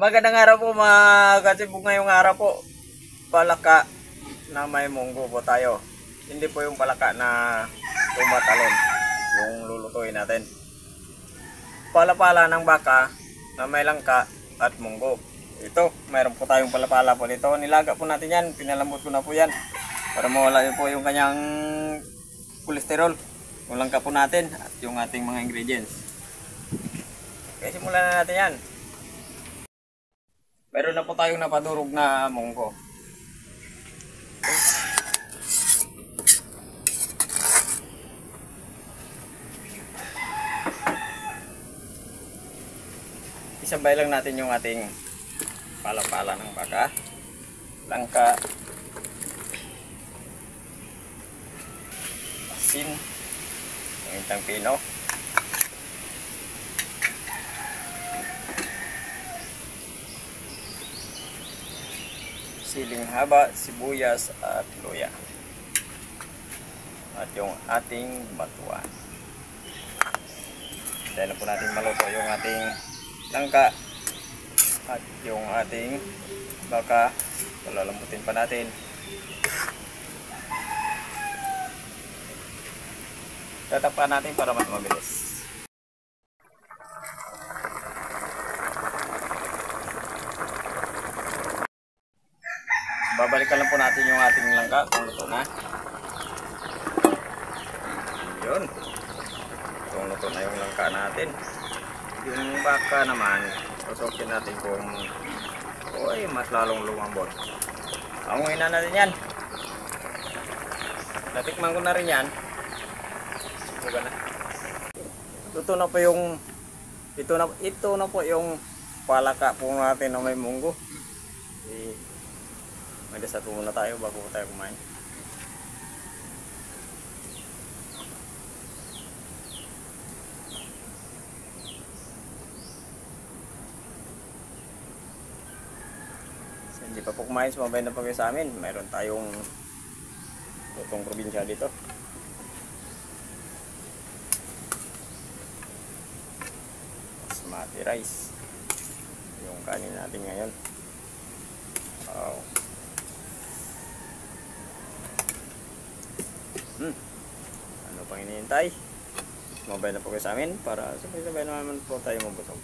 Magandang araw po mga katsibog. Ngayong araw po, palaka na may munggo po tayo. Hindi po yung palaka na tumatalon, yung lulutuin natin. Palapala ng baka na may langka at munggo. Ito, mayroon po tayong palapala po dito. Nilaga po natin yan, pinalambot ko na po yan para mawala po yung kanyang kolesterol. Yung langka po natin at yung ating mga ingredients. Okay, simulan na natin yan. Meron na po tayong napadurog na munggo. Isabay lang natin yung ating palapala ng baka, langka, asin, yung intang pino, siling haba, sibuyas at luya, at yung ating batuan. Dahil na po natin maluto yung ating langka at yung ating baka, palalambutin pa natin. Tatakpan natin para mas mabilis. Babalikan lang po natin yung ating langka kung luto na. Yun. Kung luto na yung langka natin. Yung baka naman, susukin natin kung mas lalong lumambot. Amuin na natin yan. Natikman ko na rin yan. Buka na. Ito na po yung ito na po yung palaka po natin na may munggo. Magdasal po muna tayo bago tayo kumain. So, hindi pa po kumain, sumabay na po kayo sa amin. Mayroon tayong lutong probinsya dito. Basmati rice. Yung kanin natin ngayon. Wow. Ano pang hinihintay? Mobile na po kayo sa amin para sabay-sabay naman po tayo mabusog.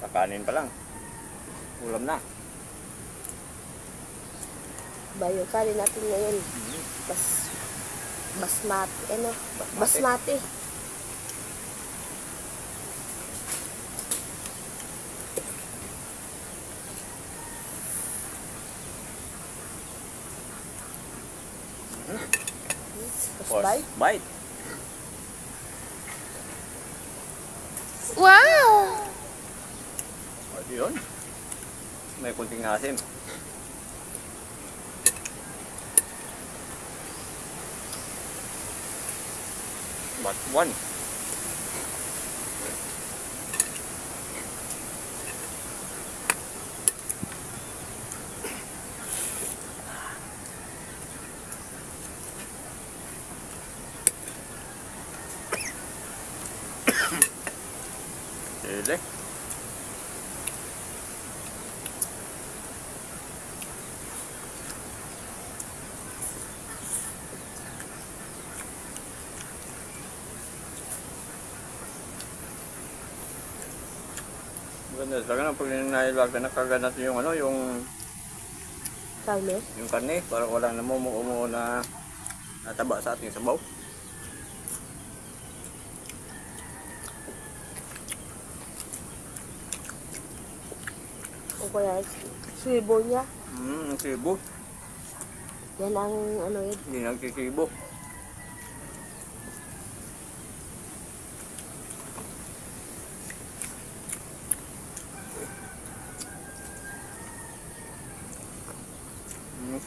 Kakanin pa lang. Ulam na. Bayo kanin natin ngayon. Basmati. Ano? Basmati. Bite. Wow! O, yun. May kunting asim. But one. Sili. Ganda talaga pag nailag na nakaganat yung yung Karne? Yung karne para walang namumuo na nataba sa ating sabaw. O kaya sibo niya. Sibo. Yan ang yun. Hindi nagsisibo.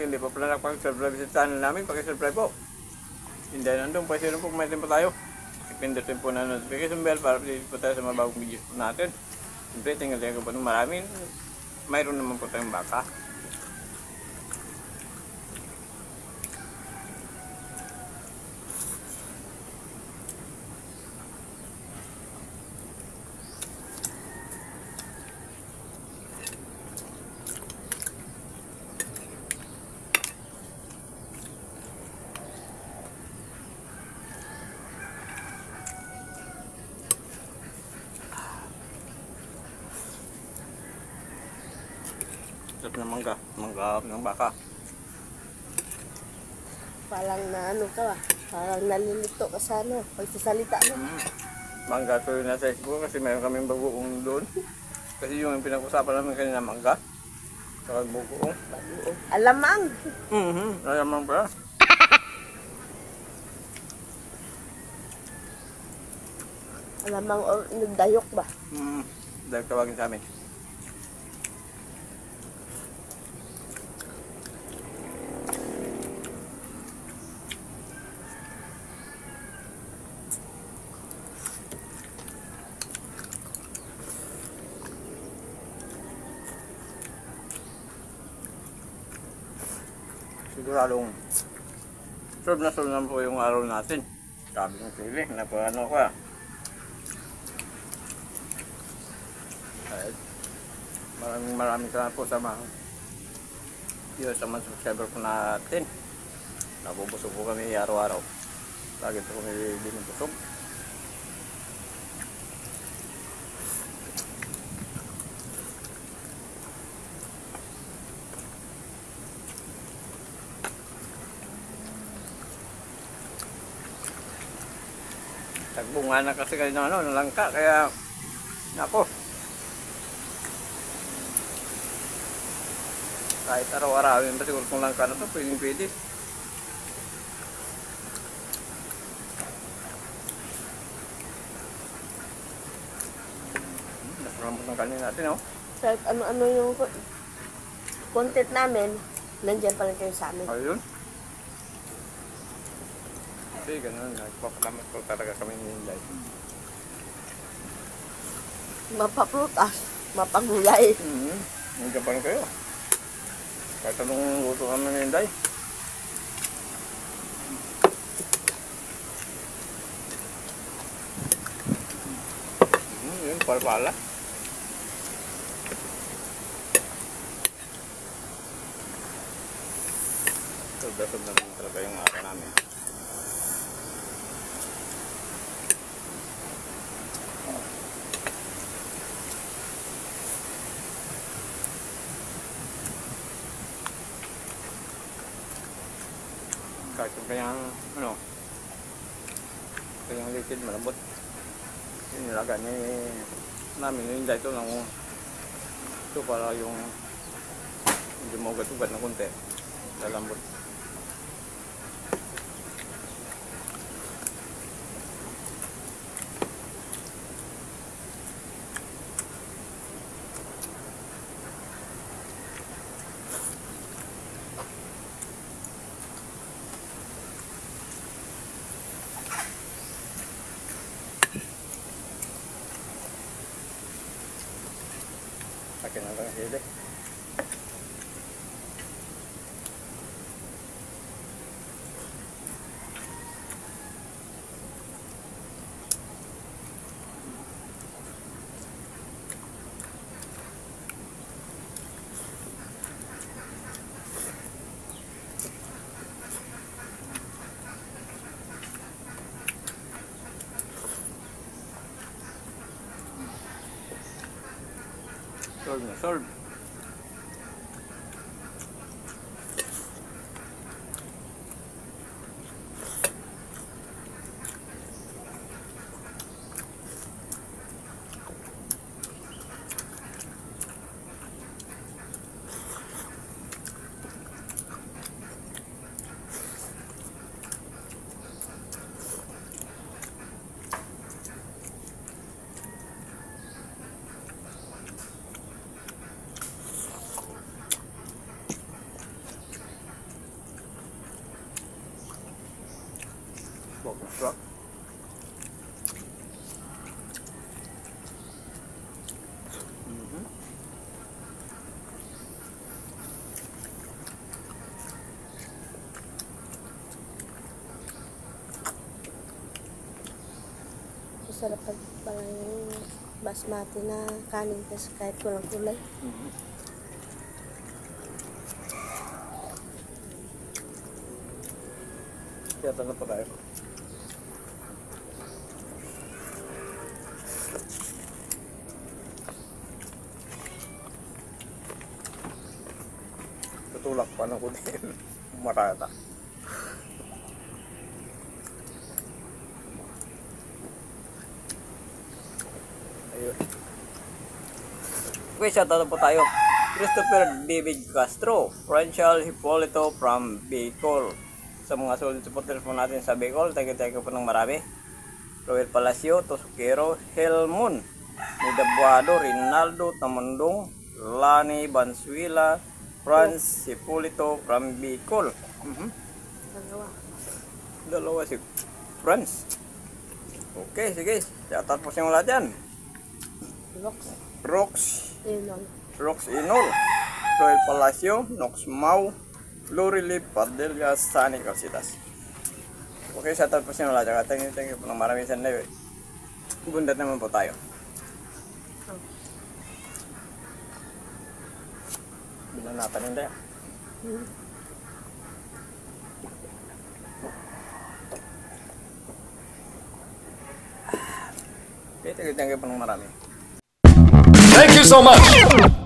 Hindi pa pala nakapag-subscribe sa channel namin. Pag-subscribe po. Hindi nandun. Pwede rin po kumain po tayo. Ipindutin po na notification bell para update po tayo sa mga bagong videos po natin. Siyempre, tingnan po ng maraming. Mayroon naman po tayong baka. Sarap ng mangga. Mangga ng baka. Parang na ano ka ba? Parang nalilito ka sa ano, pagsasalita mo. Mangga to yung nasa isip ko kasi mayroon kaming bagoong doon. Kasi yung pinag-usapan namin kanina mangga. Saka bagoong. Alamang! Alamang pala. Alamang o nagdayok ba? Dahil tawagin sa amin. Siguradong solve na po yung araw natin. Sabi ng sili, napaano ko ah. Maraming salamat po sa mga yun, sa mga subscriber po natin. Nabubusog po kami araw-araw. Lagi po kami binubusog. Tagbunga na kasi kayo ng ano, ng langka, kaya nako. Kahit araw-arawin ba siguro kung langka na ito, pwede. Nasaramot ng kanin natin, oh. Kahit ano-ano yung content namin, nandiyan pa rin kayo sa amin. Ayun. Kasi ganun, nagpapalamat ko talaga kami ni Inday. Mapaprutas, mapagulay. Nandiyan pa rin kayo. Kahit anong luto kami ni Inday. Yun, pala. Sobrang na rin talaga yung araw namin. Kahit yung kanyang, ano, kanyang liquid malambot. Yung nilaga ni namin, yung Inday ito ng ito para yung hindi mo ugat-ugat na konti. Lalambot. Akin na lang sili. Solve na solve. Bok na sarap. Masarap pala yung basmati na kanin kasi kahit walang kulay. Kaya tanong pa tayo. Takpan ako din. Marata. Ayun. Okay, shoutout po tayo. Christopher David Castro, Franchal Hipolito from Bicol. Sa mga solid supporters po natin sa Bicol, thank you po ng marami. Roel Palacio, Tosukero, Helmon, Nidabuado, Rinaldo Tamundong, Lani Bansuila, Franz Hipolito from Bicol. Dalawa si Franz. Okay, sige. Shoutout po sa mga lahat yan. Rox Inol, Roel Palacio, Nox Mau, Lorili Padilla, Sani Calcitas. Okay, shoutout po sa inyo lahat. Thank you po ng marami sa live. Bundat naman po tayo. Bilang natin hindi. Okay, thank you po ng marami. Thank you so much.